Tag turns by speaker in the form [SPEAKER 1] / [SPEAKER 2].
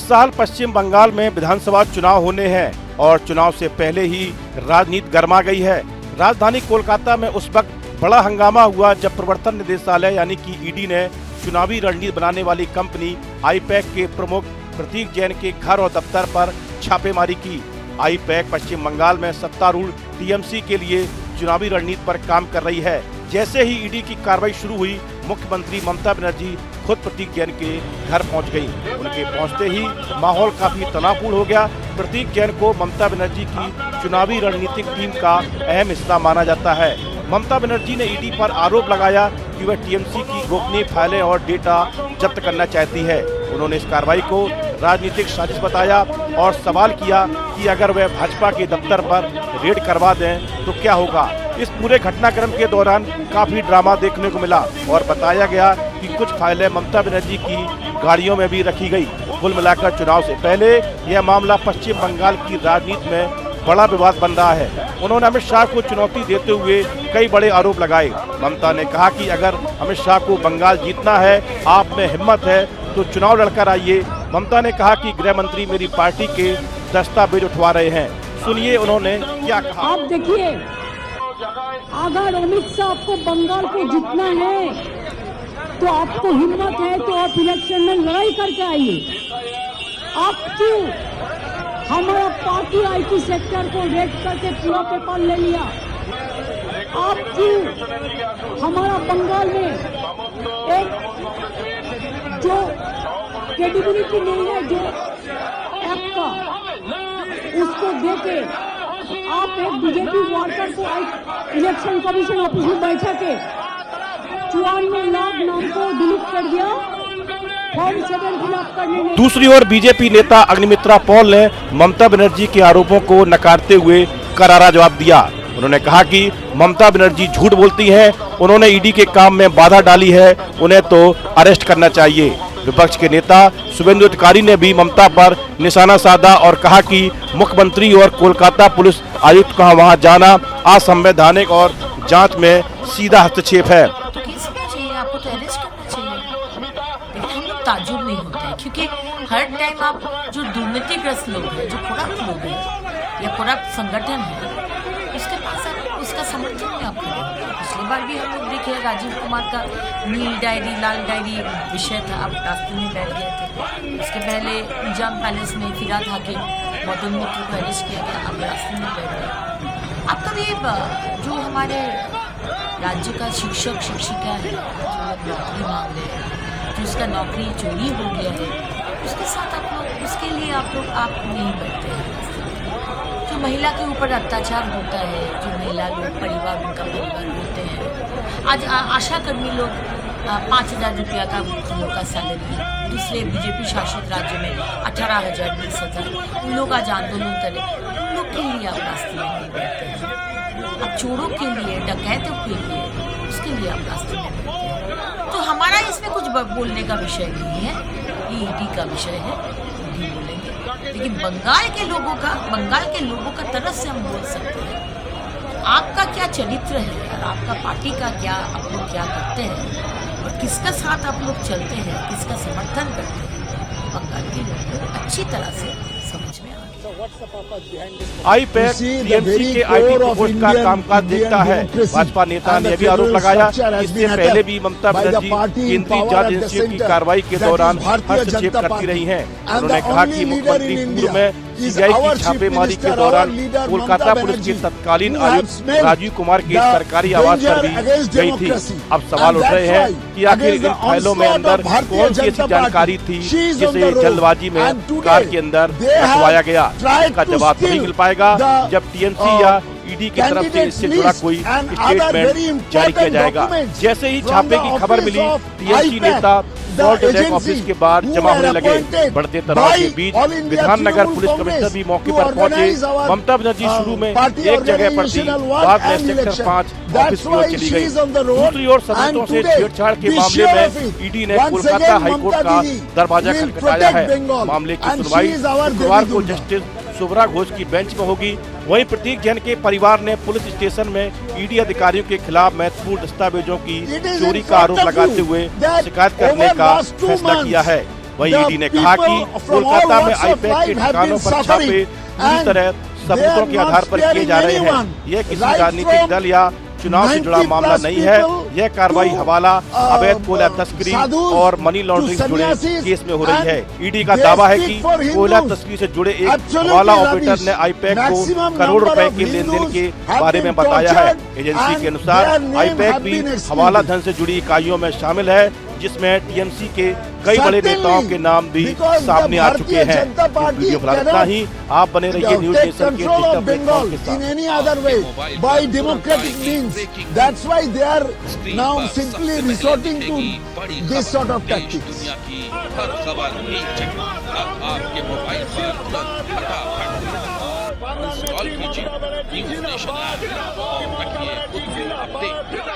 [SPEAKER 1] इस साल पश्चिम बंगाल में विधानसभा चुनाव होने हैं और चुनाव से पहले ही राजनीति गर्मा गई है। राजधानी कोलकाता में उस वक्त बड़ा हंगामा हुआ जब प्रवर्तन निदेशालय यानी कि ईडी ने चुनावी रणनीति बनाने वाली कंपनी आईपैक के प्रमुख प्रतीक जैन के घर और दफ्तर पर छापेमारी की। आईपैक पश्चिम बंगाल में सत्तारूढ़ टीएमसी के लिए चुनावी रणनीति पर काम कर रही है। जैसे ही ईडी की कार्रवाई शुरू हुई, मुख्यमंत्री ममता बनर्जी खुद प्रतीक जैन के घर पहुंच गई। उनके पहुंचते ही माहौल काफी तनावपूर्ण हो गया। प्रतीक जैन को ममता बनर्जी की चुनावी रणनीतिक टीम का अहम हिस्सा माना जाता है। ममता बनर्जी ने ईडी पर आरोप लगाया कि वह टीएमसी की गोपनीय फाइलें और डेटा जब्त करना चाहती है। उन्होंने इस कार्रवाई को राजनीतिक साजिश बताया और सवाल किया कि अगर वह भाजपा के दफ्तर पर रेड करवा दें तो क्या होगा। इस पूरे घटनाक्रम के दौरान काफी ड्रामा देखने को मिला और बताया गया कि कुछ फाइलें ममता बनर्जी की गाड़ियों में भी रखी गई। कुल मिलाकर चुनाव से पहले यह मामला पश्चिम बंगाल की राजनीति में बड़ा विवाद बन रहा है। उन्होंने अमित शाह को चुनौती देते हुए कई बड़े आरोप लगाए। ममता ने कहा कि अगर अमित शाह को बंगाल जीतना है, आप में हिम्मत है तो चुनाव लड़कर आइए। ममता ने कहा कि गृह मंत्री मेरी पार्टी के दस्तावेज उठवा रहे हैं। सुनिए उन्होंने क्या कहा।
[SPEAKER 2] आप देखिए, अगर अमित शाह को बंगाल को जीतना है तो आपको हिम्मत है तो आप इलेक्शन में लड़ाई करके आइए। आप क्यों हमारा पार्टी आईटी सेक्टर को रेड करके पूरा पेपर ले लिया? आप क्यों हमारा बंगाल में एक जो क्रेडिबिलिटी नहीं है जो ऐप का, उसको देके आप एक बीजेपी वर्कर को इलेक्शन कमीशन ऑफिस में बैठा के 54 लाख नाम को डिलीट कर दिया। फॉर्म 7 फिलअप करने में।
[SPEAKER 1] दूसरी ओर बीजेपी नेता अग्निमित्रा पॉल ने ममता बनर्जी के आरोपों को नकारते हुए करारा जवाब दिया। उन्होंने कहा कि ममता बनर्जी झूठ बोलती हैं, उन्होंने ईडी के काम में बाधा डाली है, उन्हें तो अरेस्ट करना चाहिए। विपक्ष के नेता शुभेंदु अधिकारी ने भी ममता पर निशाना साधा और कहा कि मुख्यमंत्री और कोलकाता पुलिस आयुक्त का वहां जाना असंवैधानिक और जांच में सीधा हस्तक्षेप है।
[SPEAKER 3] तो केस करना चाहिए, आपको तो अरेस्ट करना चाहिए। लेकिन हम लोग ताज्जुब नहीं होते हैं क्योंकि हर टाइम आप जो दुर्नीतिग्रस्त लोग हैं, जो करप्ट लोग हैं या करप्ट संगठन है, उसके पास आप उसका समर्थन में आप करें। पिछली बार भी हम लोग देखे राजीव कुमार का नील डायरी लाल डायरी विषय था, आप रास्ते में बैठ गए थे। उसके पहले निजाम पैलेस में फिराद हाकिम मदन मित्र को अरेस्ट किया गया, आप रास्ते में बैठ गए। आप कभी जो हमारे राज्य का शिक्षक शिक्षिका है जो नौकरी मांग रहे हैं, जो उसका नौकरी चोरी हो गया है, उसके साथ आप लोग उसके लिए आप नहीं बैठते हैं। जो महिला के ऊपर अत्याचार होता है, जो महिला लोग परिवार उनका परिवार होते हैं। आज आशा कर्मी लोग 5,000 रुपया का उनका सैलरी, दूसरे बीजेपी शासित राज्य में 18,000 20,000, उन लोग आज आंदोलन करें, उन लोग के लिए आप रास्ते में नहीं बैठते हैं। अब चोरों के लिए, डकैतों के लिए, उसके लिए आप रास्ते में बैठते हैं। तो हमारा इसमें कुछ बोलने का विषय नहीं है, ये ईडी का विषय है, ईडी बोलेंगे। लेकिन बंगाल के लोगों का तरफ से हम बोल सकते हैं आपका क्या चरित्र है और आपका पार्टी का क्या, आप लोग क्या करते हैं और किसका साथ आप लोग चलते हैं, किसका समर्थन करते हैं, बंगाल के लोगों को अच्छी तरह से समझ में आ गया।
[SPEAKER 1] आईपैक टीएमसी के आईटी पोस्ट का कामकाज देखता है। भाजपा नेता ने भी आरोप लगाया कि इससे पहले भी ममता बनर्जी केंद्रीय जांच एजेंसियों की कार्रवाई के दौरान हस्तक्षेप करती रही हैं। उन्होंने कहा कि मुख्यमंत्री पूर्व में सीबीआई की छापेमारी के दौरान कोलकाता पुलिस के तत्कालीन आयुक्त राजीव कुमार के सरकारी आवास पर भी गई थी। अब सवाल उठ रहे हैं कि आखिर इन फाइलों में अंदर कौन सी ऐसी जानकारी थी जिसे जल्दबाजी में कार के अंदर रखवाया गया। इसका जवाब नहीं मिल पाएगा जब टीएमसी या ईडी की तरफ से इससे जुड़ा कोई स्टेटमेंट जारी किया जाएगा। जैसे ही छापे की खबर मिली, टीएमसी नेता सॉल्ट लेक ऑफिस के बाहर जमा होने लगे। बढ़ते तनाव के बीच विधाननगर पुलिस कमिश्नर भी मौके पर पहुंचे। ममता बनर्जी शुरू में एक जगह पर थी, बाद में सेक्टर 5 ऑफिस की ओर चली गई। दूसरी ओर सदस्यों से छेड़छाड़ के मामले में ईडी ने कोलकाता हाईकोर्ट का दरवाजा खटखटाया है। मामले की सुनवाई शुक्रवार को जस्टिस सुब्रा घोष की बेंच में होगी। वहीं प्रतीक जैन के परिवार ने पुलिस स्टेशन में ईडी अधिकारियों के खिलाफ महत्वपूर्ण दस्तावेजों की चोरी का आरोप लगाते हुए शिकायत करने का फैसला किया है। वहीं ईडी ने कहा कि कोलकाता में आईपैक के ठिकानों पर छापे पूरी तरह सबूतों के आधार पर किए जा रहे हैं। यह किसी राजनीतिक दल या चुनाव से जुड़ा मामला नहीं है। यह कार्रवाई हवाला, अवैध कोयला तस्करी और मनी लॉन्ड्रिंग से जुड़े केस में हो रही है। ईडी का दावा है कि कोयला तस्करी से जुड़े एक हवाला ऑपरेटर ने आईपैक को करोड़ रुपए के लेन देन के बारे में बताया है। एजेंसी के अनुसार आईपैक भी हवाला धन से जुड़ी इकाइयों में शामिल है, जिसमें टीएमसी के कई बड़े नेताओं के नाम भी सामने आ चुके हैं। वीडियो फिलहाल इतना ही। आप बने रहिए न्यूज नेशन के डिजिटल प्लेटफॉर्म के साथ।
[SPEAKER 4] In any other way, by democratic means. That's why they are now simply resorting to this sort of tactics.
[SPEAKER 5] दुनिया की हर खबर एक झटक अब आपके मोबाइल पर तुरंत फटाफट इंस्टॉल कीजिए न्यूज नेशन ऐप और रखिए खुद को अपडेट।